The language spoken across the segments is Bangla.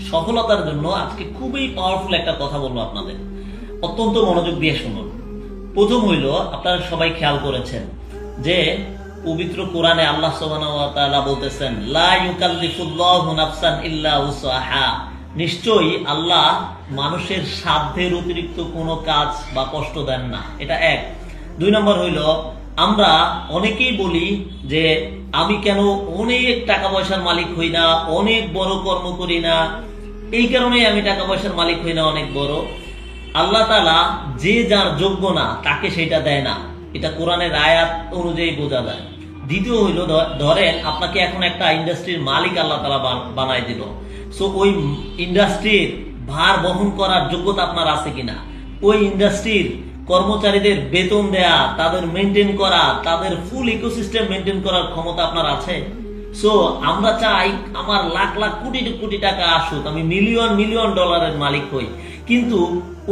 সফলতার জন্য আজকে খুবই পাওয়ারফুল একটা কথা বলবো আপনাদের, অত্যন্ত মনোযোগ দিয়ে শুনুন। প্রথম হইল, আপনারা সবাই খেয়াল করেছেন যে পবিত্র কোরআনে আল্লাহ সুবহানাহু ওয়া তাআলা বলতেছেন, লা ইউকাল্লিফুল্লাহু নাফসান ইল্লা উসআহা। নিশ্চয়ই আল্লাহ মানুষের সাধ্যের অতিরিক্ত কোনো কাজ বা কষ্ট দেন না। এটা এক। দুই নম্বর হইল, আমরা অনেকেই বলি যে আমি কেন অনেক টাকা পয়সার মালিক হই না, অনেক বড় কর্ম করি না, এই কারণেই আমি টাকা পয়সার মালিক হই না অনেক বড়। আল্লাহ তাআলা যে যার যোগ্য না তাকে সেটা দেয় না, এটা কোরআনের আয়াত অনুযায়ী বোঝা যায়। দ্বিতীয় হইল, ধরেন আপনাকে এখন একটা ইন্ডাস্ট্রির মালিক আল্লাহ তাআলা বানাই দিল। সো ওই ইন্ডাস্ট্রির ভার বহন করার যোগ্যতা আপনার আছে কিনা, ওই ইন্ডাস্ট্রির কর্মচারীদের বেতন দেয়া, তাদের মেনটেন করা, তাদের ফুল ইকোসিস্টেম মেনটেন করার ক্ষমতা আপনার আছে? সো আমরা চাই আমার লাখ লাখ কোটি কোটি টাকা আসুক, আমি মিলিয়ন মিলিয়ন ডলারের মালিক হই, কিন্তু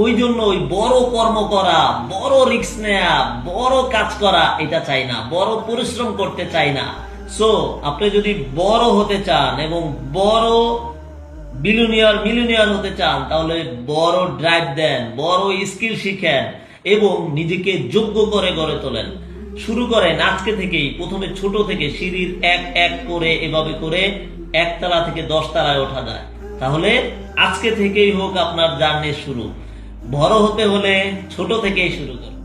ওই জন্য ওই বড় কর্ম করা, বড় রিস্ক নেয়া, বড় কাজ করা এটা চাই না, বড় পরিশ্রম করতে চাই না। সো আপনি যদি বড় হতে চান এবং বড় মিলিয়নিয়ার হতে চান, তাহলে বড় ড্রাইভ দেন, বড় স্কিল শিখেন এবং নিজেকে যোগ্য করে গড়ে তোলেন। শুরু করেন আজকে থেকেই। প্রথমে ছোট থেকে সিঁড়ির এক এক করে এভাবে করে 1 তলা থেকে 10 তলায় ওঠা যায়। তাহলে আজকে থেকেই হোক আপনার জার্নির শুরু। বড় হতে হলে ছোট থেকেই শুরু করুন।